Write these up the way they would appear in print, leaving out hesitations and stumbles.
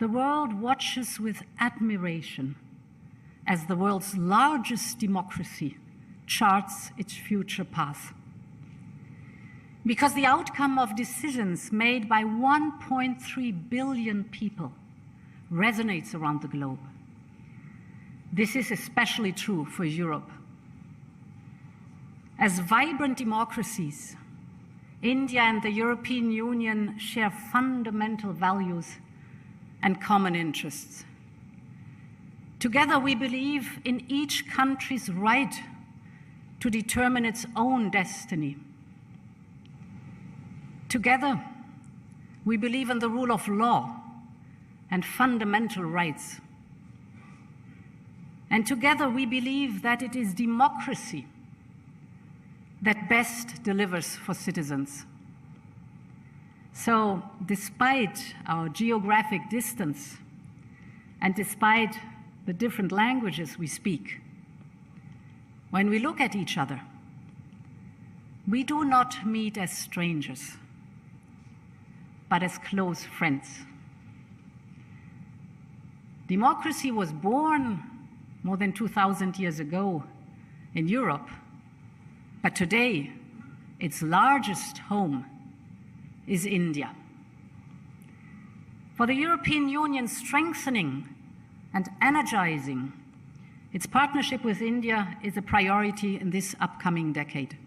the world watches with admiration as the world's largest democracy charts its future path. Because the outcome of decisions made by 1.3 billion people resonates around the globe. This is especially true for Europe. As vibrant democracies, India and the European Union share fundamental values and common interests. Together, we believe in each country's right to determine its own destiny. Together, we believe in the rule of law and fundamental rights. And together, we believe that it is democracy that best delivers for citizens. So, despite our geographic distance and despite the different languages we speak, when we look at each other, we do not meet as strangers, but as close friends. Democracy was born more than 2,000 years ago in Europe, but today its largest home is India. For the European Union, strengthening and energizing its partnership with India is a priority in this upcoming decade.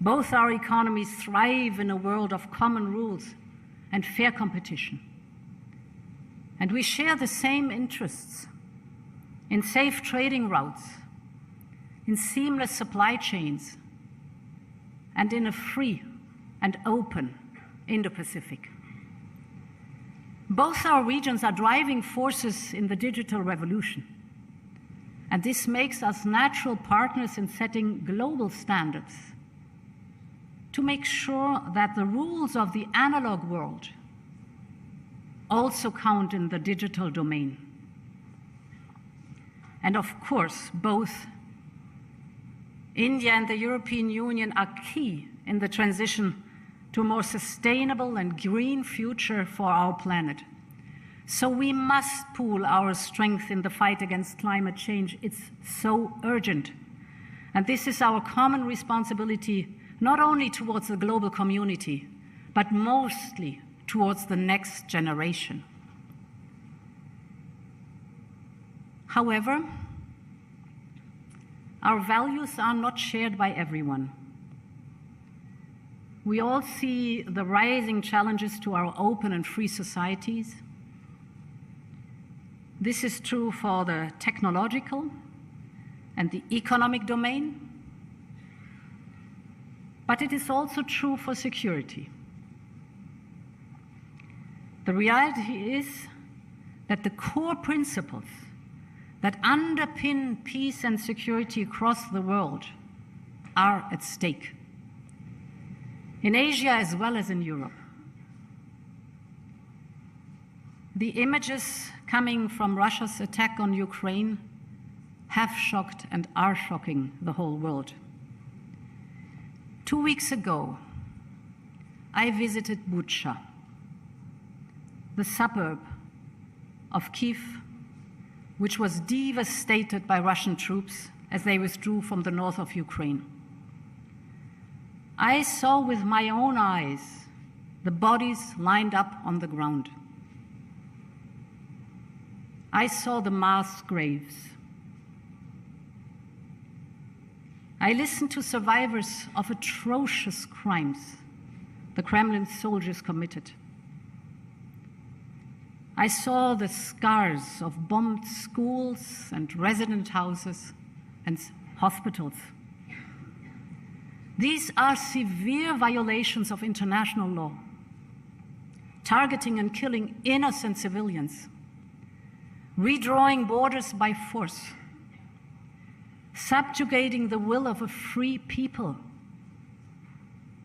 Both our economies thrive in a world of common rules and fair competition. And we share the same interests in safe trading routes, in seamless supply chains, and in a free and open Indo-Pacific. Both our regions are driving forces in the digital revolution, and this makes us natural partners in setting global standards to make sure that the rules of the analog world also count in the digital domain. And of course, both India and the European Union are key in the transition to a more sustainable and green future for our planet. So we must pool our strength in the fight against climate change. It's so urgent. And this is our common responsibility, not only towards the global community, but mostly towards the next generation. However, our values are not shared by everyone. We all see the rising challenges to our open and free societies. This is true for the technological and the economic domain, but it is also true for security. The reality is that the core principles that underpin peace and security across the world are at stake, in Asia as well as in Europe. The images coming from Russia's attack on Ukraine have shocked and are shocking the whole world. 2 weeks ago, I visited Bucha, the suburb of Kyiv, which was devastated by Russian troops as they withdrew from the north of Ukraine. I saw with my own eyes the bodies lined up on the ground. I saw the mass graves. I listened to survivors of atrocious crimes the Kremlin soldiers committed. I saw the scars of bombed schools and resident houses and hospitals. These are severe violations of international law, targeting and killing innocent civilians, redrawing borders by force, subjugating the will of a free people.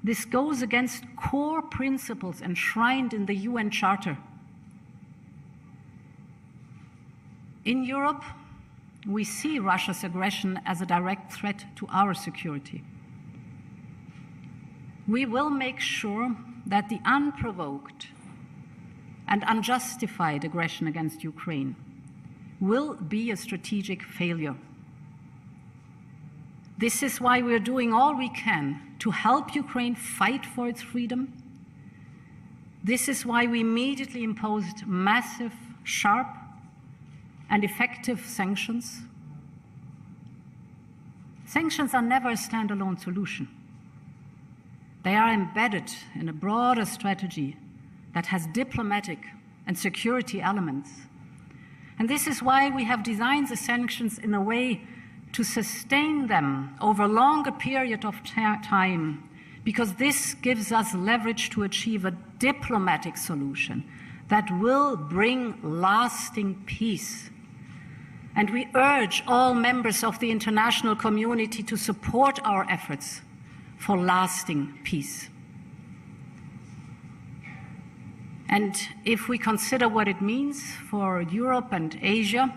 This goes against core principles enshrined in the UN Charter. In Europe, we see Russia's aggression as a direct threat to our security. We will make sure that the unprovoked and unjustified aggression against Ukraine will be a strategic failure. This is why we're doing all we can to help Ukraine fight for its freedom. This is why we immediately imposed massive, sharp, and effective sanctions. Sanctions are never a standalone solution. They are embedded in a broader strategy that has diplomatic and security elements. And this is why we have designed the sanctions in a way to sustain them over a longer period of time, because this gives us leverage to achieve a diplomatic solution that will bring lasting peace. And we urge all members of the international community to support our efforts for lasting peace. And if we consider what it means for Europe and Asia,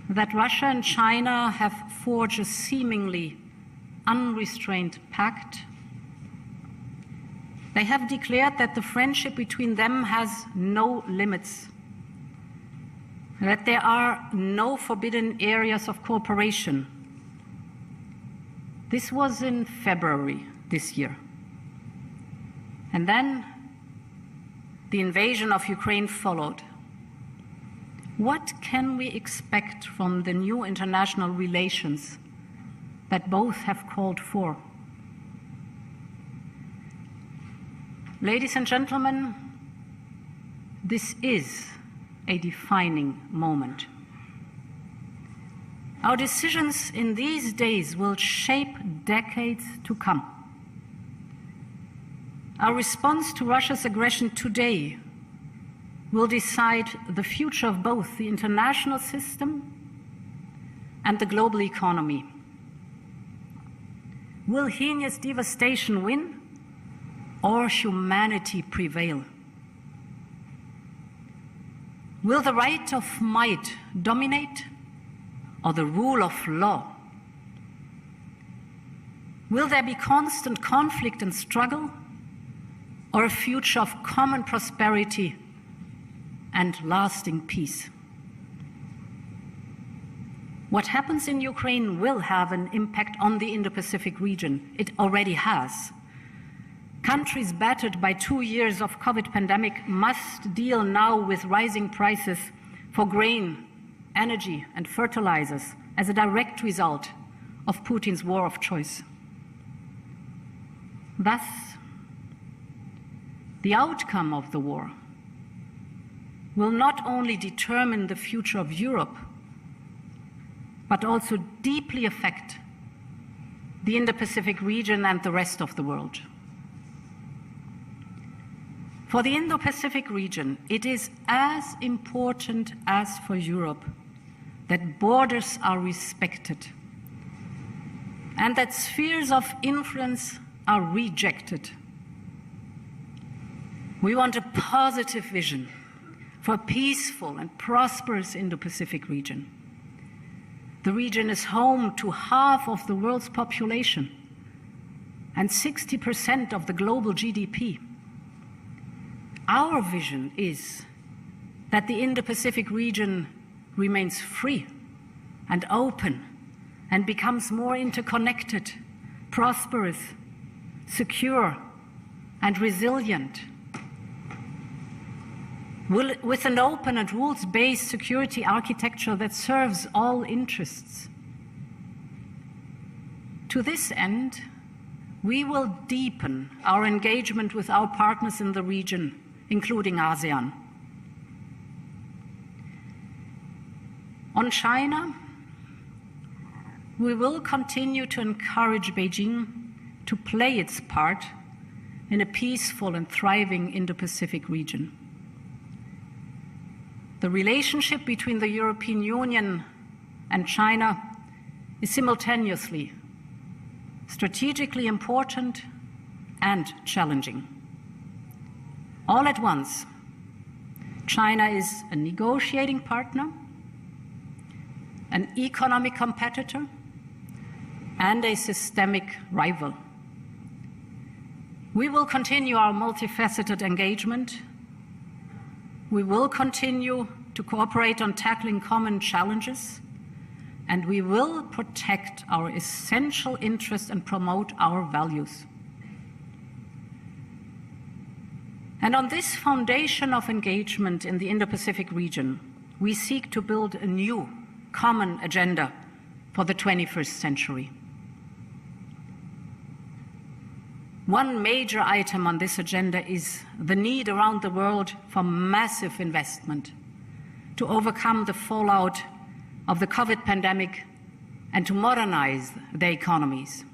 that Russia and China have forged a seemingly unrestrained pact, they have declared that the friendship between them has no limits, that there are no forbidden areas of cooperation. This was in February this year. And then the invasion of Ukraine followed. What can we expect from the new international relations that both have called for? Ladies and gentlemen, this is a defining moment. Our decisions in these days will shape decades to come. Our response to Russia's aggression today will decide the future of both the international system and the global economy. Will heinous devastation win, or humanity prevail? Will the right of might dominate, or the rule of law? Will there be constant conflict and struggle, or a future of common prosperity and lasting peace? What happens in Ukraine will have an impact on the Indo-Pacific region. It already has. Countries battered by 2 years of COVID pandemic must deal now with rising prices for grain, energy, and fertilizers as a direct result of Putin's war of choice. Thus, the outcome of the war will not only determine the future of Europe, but also deeply affect the Indo-Pacific region and the rest of the world. For the Indo-Pacific region, it is as important as for Europe that borders are respected and that spheres of influence are rejected. We want a positive vision for a peaceful and prosperous Indo-Pacific region. The region is home to half of the world's population and 60% of the global GDP. Our vision is that the Indo-Pacific region remains free and open and becomes more interconnected, prosperous, secure, and resilient, with an open and rules-based security architecture that serves all interests. To this end, we will deepen our engagement with our partners in the region, including ASEAN. On China, we will continue to encourage Beijing to play its part in a peaceful and thriving Indo-Pacific region. The relationship between the European Union and China is simultaneously strategically important and challenging. All at once, China is a negotiating partner, an economic competitor, and a systemic rival. We will continue our multifaceted engagement we will continue to cooperate on tackling common challenges, and we will protect our essential interests and promote our values. And on this foundation of engagement in the Indo-Pacific region, we seek to build a new common agenda for the 21st century. One major item on this agenda is the need around the world for massive investment to overcome the fallout of the COVID pandemic and to modernize their economies.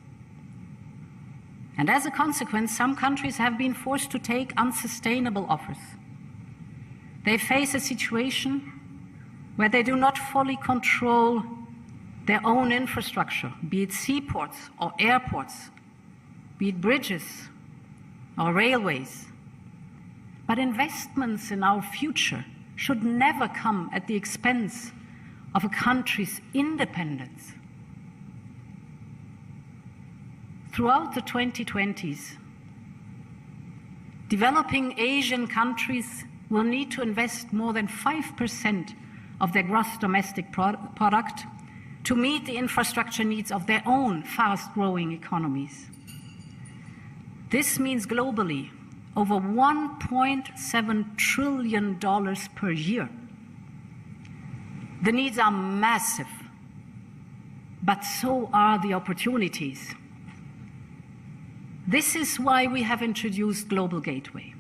And as a consequence, some countries have been forced to take unsustainable offers. They face a situation where they do not fully control their own infrastructure, be it seaports or airports, be it bridges or railways. But investments in our future should never come at the expense of a country's independence. Throughout the 2020s, developing Asian countries will need to invest more than 5% of their gross domestic product to meet the infrastructure needs of their own fast-growing economies. This means globally over $1.7 trillion per year. The needs are massive, but so are the opportunities. This is why we have introduced Global Gateway.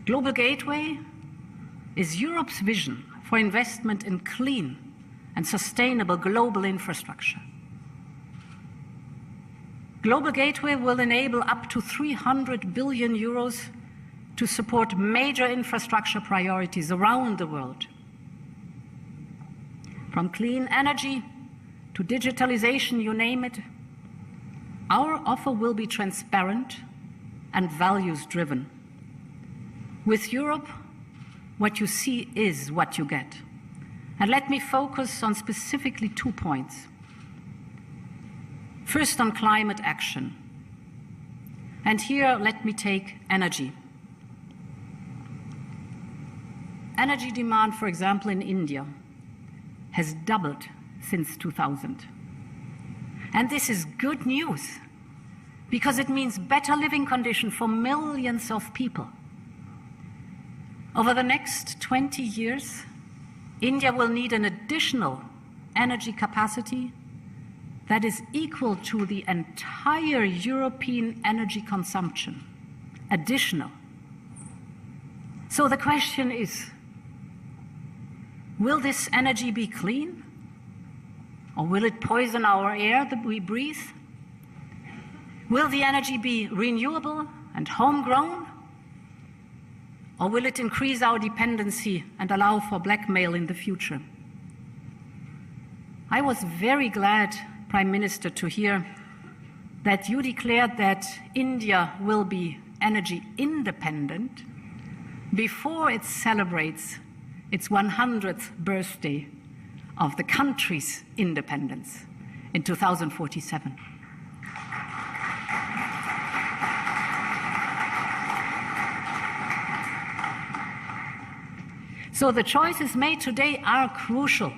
Global Gateway is Europe's vision for investment in clean and sustainable global infrastructure. Global Gateway will enable up to 300 billion euros to support major infrastructure priorities around the world. From clean energy to digitalization, you name it, our offer will be transparent and values-driven. With Europe, what you see is what you get. And let me focus on specifically 2 points. First, on climate action. And here, let me take energy. Energy demand, for example, in India, has doubled since 2000. And this is good news, because it means better living conditions for millions of people. Over the next 20 years, India will need an additional energy capacity that is equal to the entire European energy consumption, additional. So the question is, will this energy be clean? Or will it poison our air that we breathe? Will the energy be renewable and homegrown? Or will it increase our dependency and allow for blackmail in the future? I was very glad, Prime Minister, to hear that you declared that India will be energy independent before it celebrates its 100th birthday of the country's independence in 2047. So the choices made today are crucial,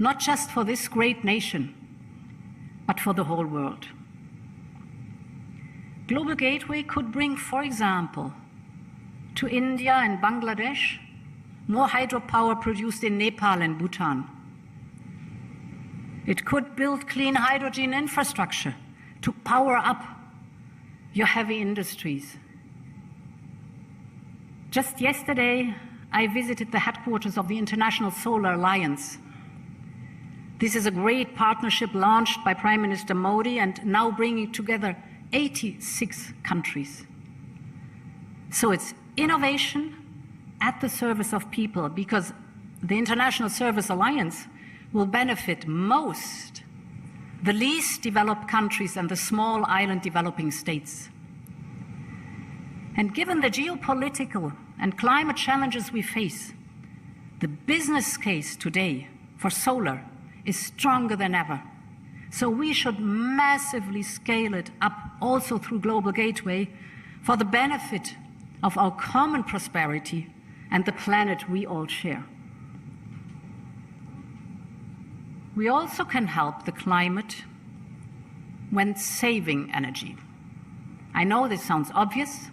not just for this great nation, but for the whole world. Global Gateway could bring, for example, to India and Bangladesh more hydropower produced in Nepal and Bhutan. It could build clean hydrogen infrastructure to power up your heavy industries. Just yesterday, I visited the headquarters of the International Solar Alliance. This is a great partnership launched by Prime Minister Modi and now bringing together 86 countries. So it's innovation at the service of people, because the International Service Alliance will benefit most the least developed countries and the small island developing states. And given the geopolitical and climate challenges we face, the business case today for solar is stronger than ever. So we should massively scale it up also through Global Gateway for the benefit of our common prosperity and the planet we all share. We also can help the climate when saving energy. I know this sounds obvious,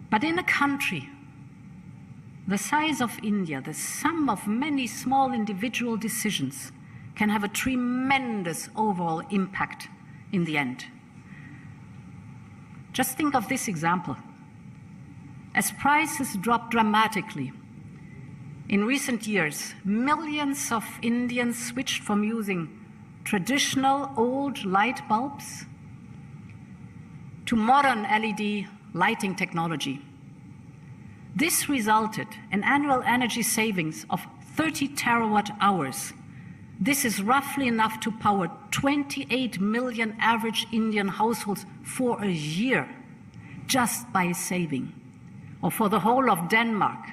but in a country the size of India, the sum of many small individual decisions can have a tremendous overall impact in the end. Just think of this example. As prices drop dramatically, in recent years, millions of Indians switched from using traditional old light bulbs to modern LED lighting technology. This resulted in annual energy savings of 30 terawatt hours. This is roughly enough to power 28 million average Indian households for a year, just by saving, or for the whole of Denmark,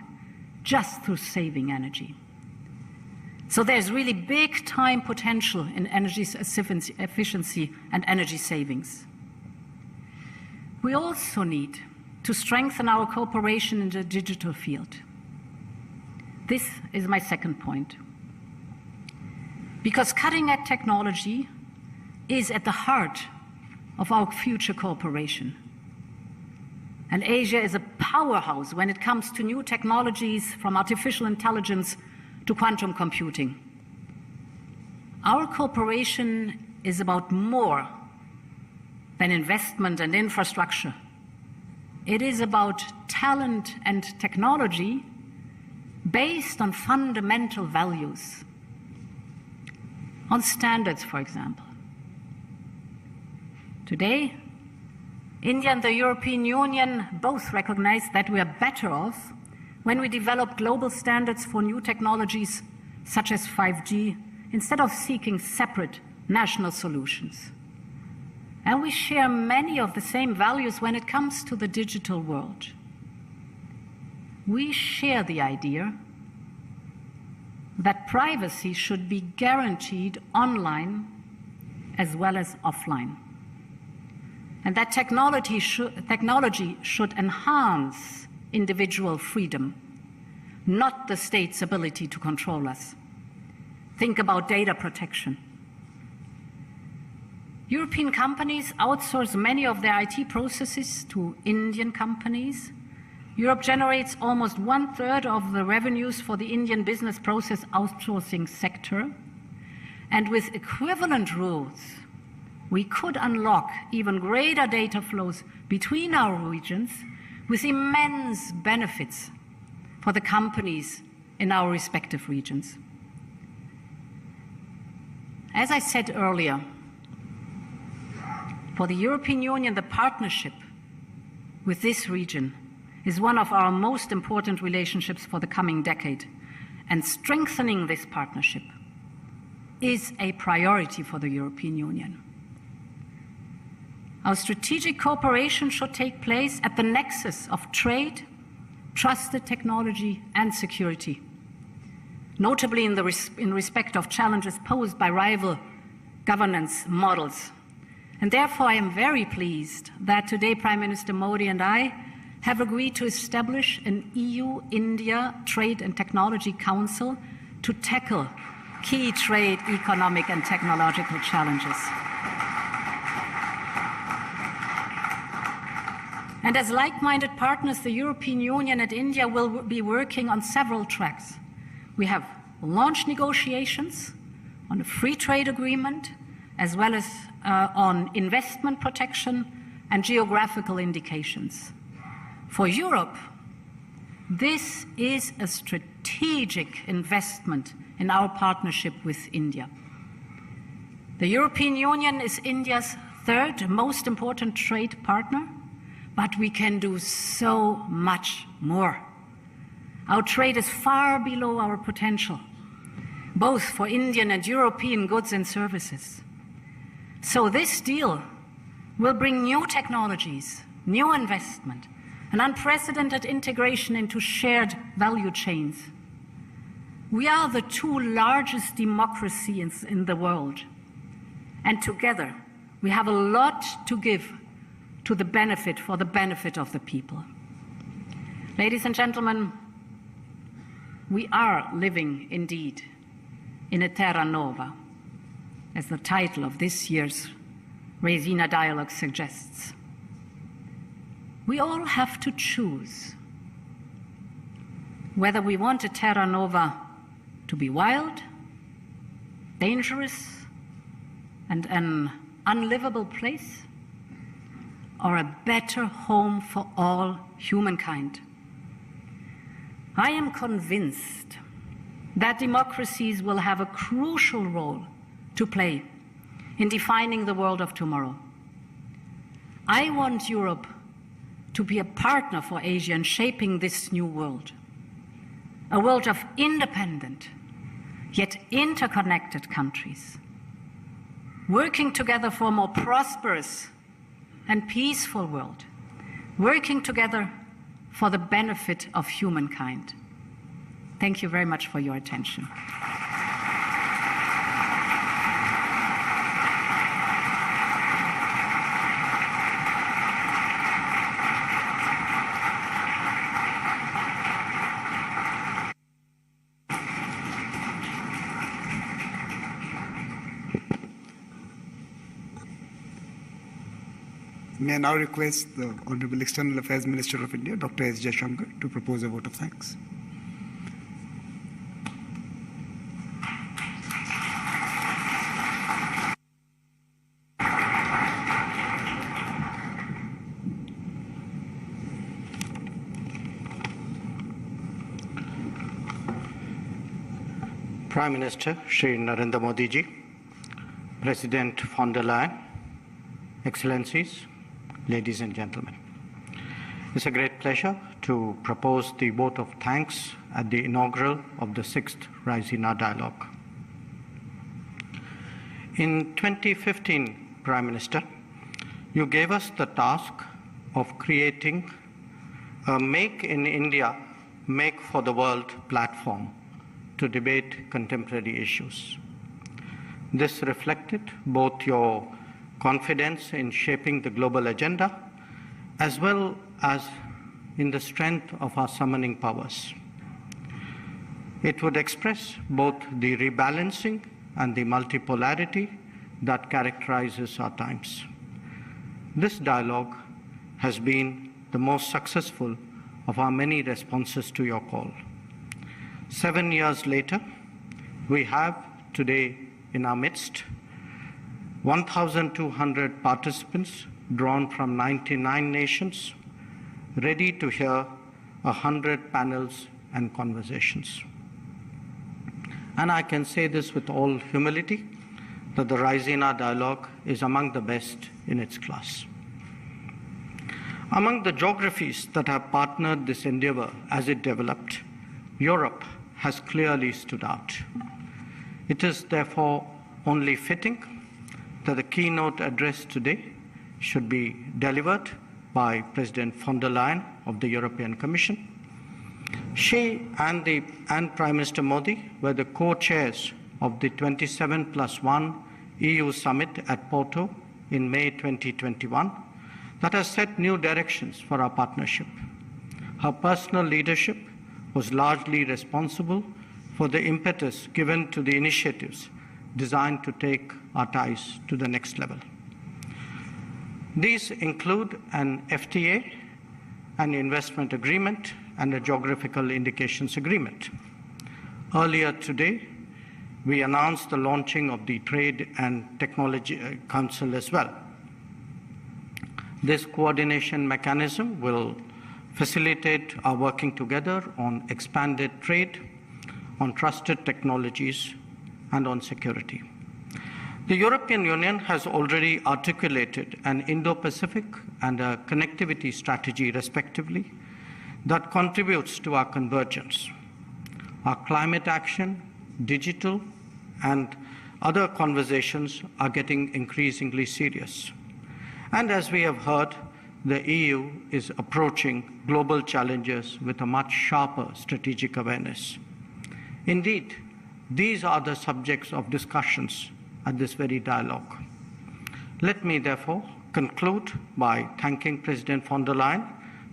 just through saving energy. So there's really big time potential in energy efficiency and energy savings. We also need to strengthen our cooperation in the digital field. This is my second point. Because cutting-edge technology is at the heart of our future cooperation. And Asia is a powerhouse when it comes to new technologies, from artificial intelligence to quantum computing. Our cooperation is about more than investment and infrastructure. It is about talent and technology based on fundamental values, on standards, for example. Today, India and the European Union both recognize that we are better off when we develop global standards for new technologies such as 5G, instead of seeking separate national solutions. And we share many of the same values when it comes to the digital world. We share the idea that privacy should be guaranteed online as well as offline, and that technology should enhance individual freedom, not the state's ability to control us. Think about data protection. European companies outsource many of their IT processes to Indian companies. Europe generates almost 1/3 of the revenues for the Indian business process outsourcing sector. And with equivalent rules, we could unlock even greater data flows between our regions with immense benefits for the companies in our respective regions. As I said earlier, for the European Union, the partnership with this region is one of our most important relationships for the coming decade, and strengthening this partnership is a priority for the European Union. Our strategic cooperation should take place at the nexus of trade, trusted technology, and security, notably in respect of challenges posed by rival governance models. And therefore, I am very pleased that today Prime Minister Modi and I have agreed to establish an EU-India Trade and Technology Council to tackle key trade, economic, and technological challenges. And as like-minded partners, the European Union and India will be working on several tracks. We have launched negotiations on a free trade agreement, as well as on investment protection and geographical indications. For Europe, this is a strategic investment in our partnership with India. The European Union is India's third most important trade partner, but we can do so much more. Our trade is far below our potential, both for Indian and European goods and services. So this deal will bring new technologies, new investment, an unprecedented integration into shared value chains. We are the two largest democracies in the world, and together we have a lot to give for the benefit of the people. Ladies and gentlemen, we are living indeed in a terra nova, as the title of this year's Raisina dialogue suggests. We all have to choose whether we want a terra nova to be wild, dangerous, and an unlivable place, or a better home for all humankind. I am convinced that democracies will have a crucial role to play in defining the world of tomorrow. I want Europe to be a partner for Asia in shaping this new world, a world of independent, yet interconnected countries, working together for a more prosperous and peaceful world, working together for the benefit of humankind. Thank you very much for your attention. May I now request the Honorable External Affairs Minister of India, Dr. S. Jaishankar, to propose a vote of thanks. Prime Minister Shri Narendra Modi ji, President von der Leyen, Excellencies, ladies and gentlemen. It's a great pleasure to propose the vote of thanks at the inaugural of the 6th Raisina Dialogue. In 2015, Prime Minister, you gave us the task of creating a Make in India, Make for the World platform to debate contemporary issues. This reflected both your confidence in shaping the global agenda, as well as in the strength of our summoning powers. It would express both the rebalancing and the multipolarity that characterizes our times. This dialogue has been the most successful of our many responses to your call. 7 years later, we have today in our midst 1,200 participants drawn from 99 nations, ready to hear 100 panels and conversations. And I can say this with all humility, that the Raisina dialogue is among the best in its class. Among the geographies that have partnered this endeavor as it developed, Europe has clearly stood out. It is therefore only fitting that the keynote address today should be delivered by President von der Leyen of the European Commission. She and Prime Minister Modi were the co-chairs of the 27+1 EU summit at Porto in May 2021 that has set new directions for our partnership. Her personal leadership was largely responsible for the impetus given to the initiatives designed to take our ties to the next level. These include an FTA, an investment agreement, and a geographical indications agreement. Earlier today, we announced the launching of the Trade and Technology Council as well. This coordination mechanism will facilitate our working together on expanded trade, on trusted technologies, and on security. The European Union has already articulated an Indo-Pacific and a connectivity strategy, respectively, that contributes to our convergence. Our climate action, digital, and other conversations are getting increasingly serious. And as we have heard, the EU is approaching global challenges with a much sharper strategic awareness. Indeed, these are the subjects of discussions at this very dialogue. Let me therefore conclude by thanking President von der Leyen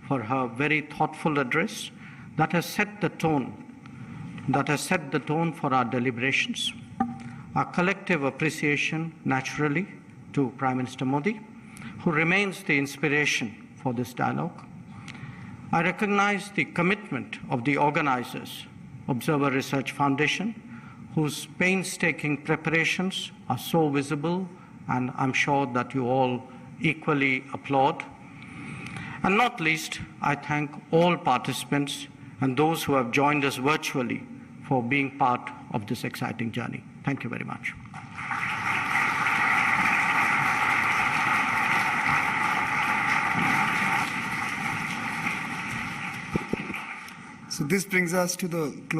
for her very thoughtful address that has set the tone for our deliberations. Our collective appreciation, naturally, to Prime Minister Modi, who remains the inspiration for this dialogue. I recognize the commitment of the organizers, Observer Research Foundation, whose painstaking preparations are so visible, and I'm sure that you all equally applaud. And not least, I thank all participants and those who have joined us virtually for being part of this exciting journey. Thank you very much. So this brings us to the